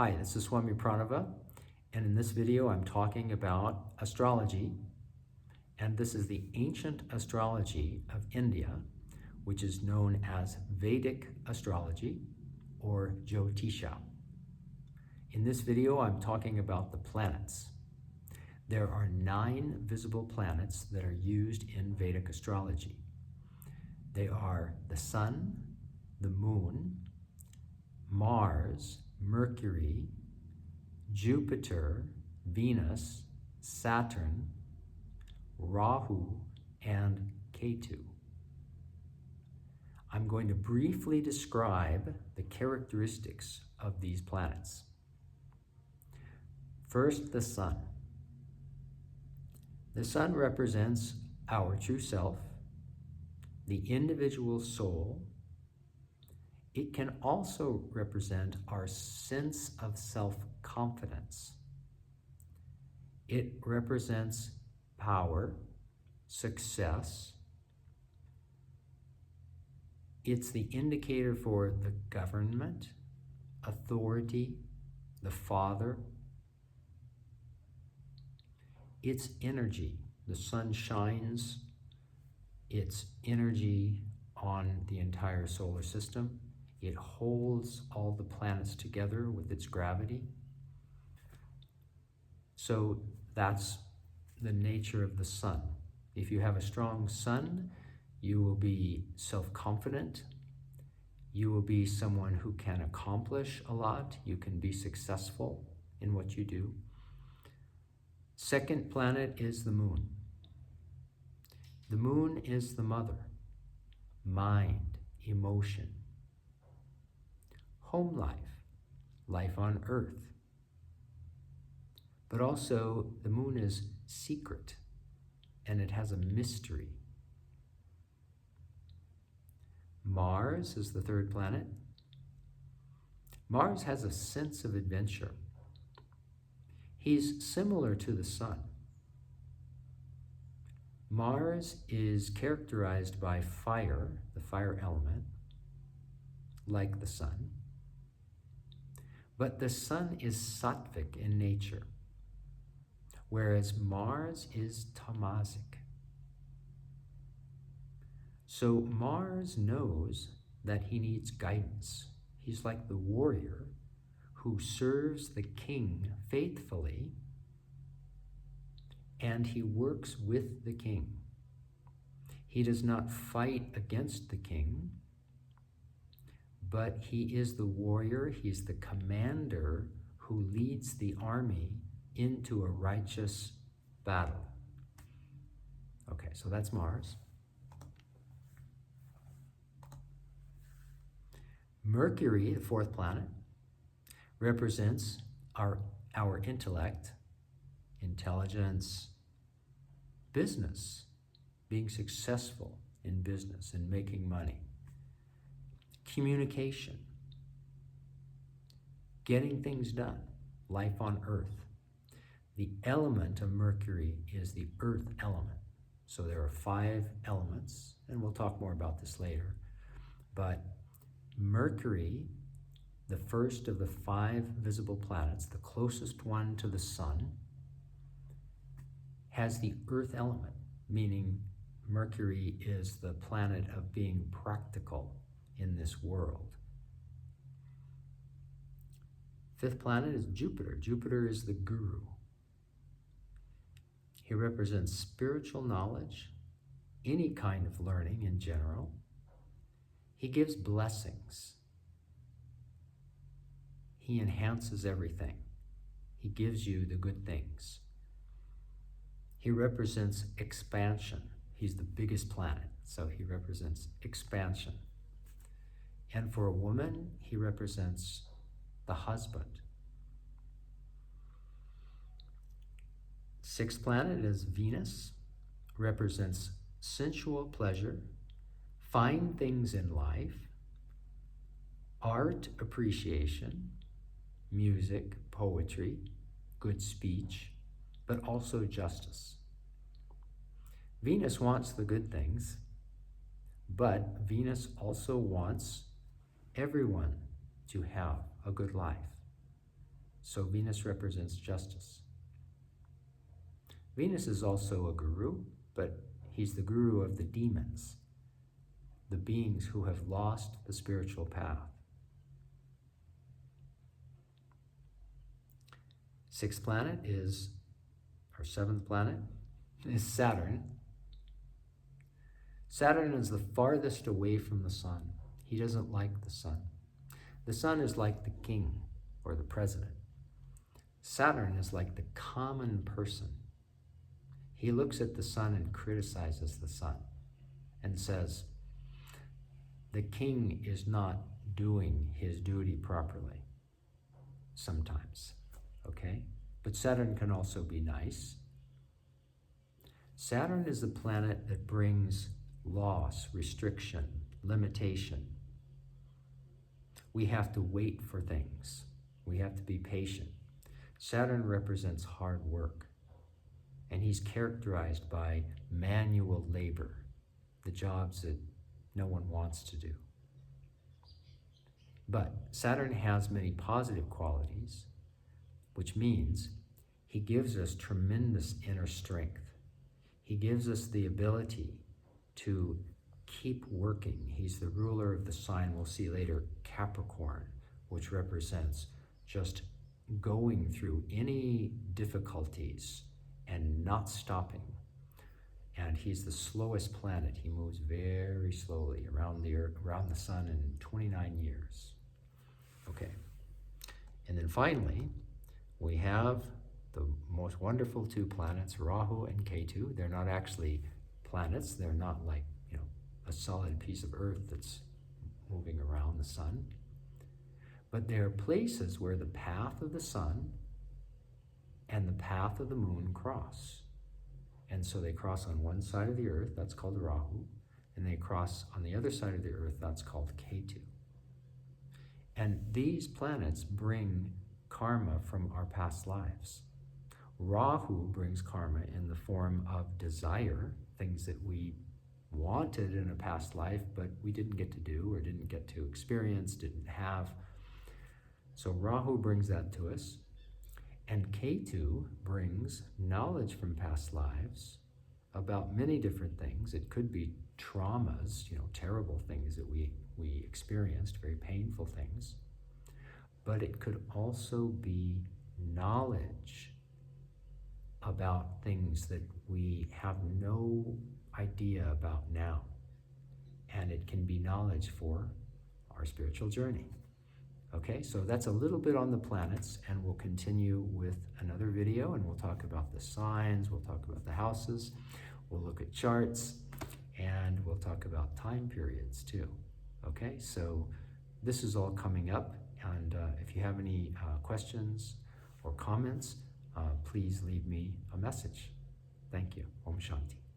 Hi, this is Swami Pranava, and in this video I'm talking about astrology, and this is the ancient astrology of India, which is known as Vedic Astrology or Jyotisha. In this video I'm talking about the planets. There are 9 visible planets that are used in Vedic astrology. They are the Sun, the Moon, Mars, Mercury, Jupiter, Venus, Saturn, Rahu, and Ketu. I'm going to briefly describe the characteristics of these planets. First, the Sun. The Sun represents our true self, the individual soul. It can also represent our sense of self-confidence. It represents power, success. It's the indicator for the government, authority, the father. It's energy. The sun shines its energy on the entire solar system. It holds all the planets together with its gravity. So that's the nature of the sun. If you have a strong sun, you will be self-confident. You will be someone who can accomplish a lot. You can be successful in what you do. Second planet is the moon. The moon is the mother, mind, emotion, home life, life on earth. But also the moon is secret and it has a mystery. Mars is the third planet. Mars has a sense of adventure. He's similar to the sun. Mars is characterized by fire, the fire element, like the sun. But the sun is sattvic in nature, whereas Mars is tamasic. So Mars knows that he needs guidance. He's like the warrior who serves the king faithfully, and he works with the king. He does not fight against the king, but he is the warrior, he's the commander who leads the army into a righteous battle. Okay, so that's Mars. Mercury, the fourth planet, represents our intellect, intelligence, business, being successful in business and making money, communication, getting things done, life on earth. The element of Mercury is the earth element. So there are 5 elements, and we'll talk more about this later. But Mercury, the first of the 5 visible planets, the closest one to the sun, has the earth element, meaning Mercury is the planet of being practical in this world. 5th planet is Jupiter. Jupiter is the guru. He represents spiritual knowledge, any kind of learning in general. He gives blessings. He enhances everything. He gives you the good things. He represents expansion. He's the biggest planet, so he represents expansion. And for a woman, he represents the husband. 6th planet is Venus, represents sensual pleasure, fine things in life, art appreciation, music, poetry, good speech, but also justice. Venus wants the good things, but Venus also wants everyone to have a good life. So Venus represents justice. Venus is also a guru, but he's the guru of the demons, the beings who have lost the spiritual path. Sixth planet is, or seventh planet, is Saturn. Saturn is the farthest away from the sun. He doesn't like the sun. The sun is like the king or the president. Saturn is like the common person. He looks at the sun and criticizes the sun and says, the king is not doing his duty properly sometimes, okay? But Saturn can also be nice. Saturn is the planet that brings loss, restriction, limitation. We have to wait for things. We have to be patient. Saturn represents hard work, and he's characterized by manual labor, the jobs that no one wants to do. But Saturn has many positive qualities, which means he gives us tremendous inner strength. He gives us the ability to keep working. He's the ruler of the sign, we'll see later, Capricorn, which represents just going through any difficulties and not stopping. And he's the slowest planet. He moves very slowly around the Earth, around the sun in 29 years. Okay. And then finally, we have the most wonderful two planets, Rahu and Ketu. They're not actually planets. They're not like, a solid piece of Earth that's moving around the sun. But they're places where the path of the sun and the path of the moon cross. And so they cross on one side of the Earth, that's called Rahu, and they cross on the other side of the Earth, that's called Ketu. And these planets bring karma from our past lives. Rahu brings karma in the form of desire, things that we wanted in a past life, but we didn't get to do or didn't get to experience, didn't have. So Rahu brings that to us. And Ketu brings knowledge from past lives about many different things. It could be traumas, terrible things that we experienced, very painful things. But it could also be knowledge about things that we have no idea about now. And it can be knowledge for our spiritual journey. Okay, so that's a little bit on the planets, and we'll continue with another video, and we'll talk about the signs, we'll talk about the houses, we'll look at charts, and we'll talk about time periods too. Okay, so this is all coming up, and if you have any questions or comments, please leave me a message. Thank you. Om Shanti.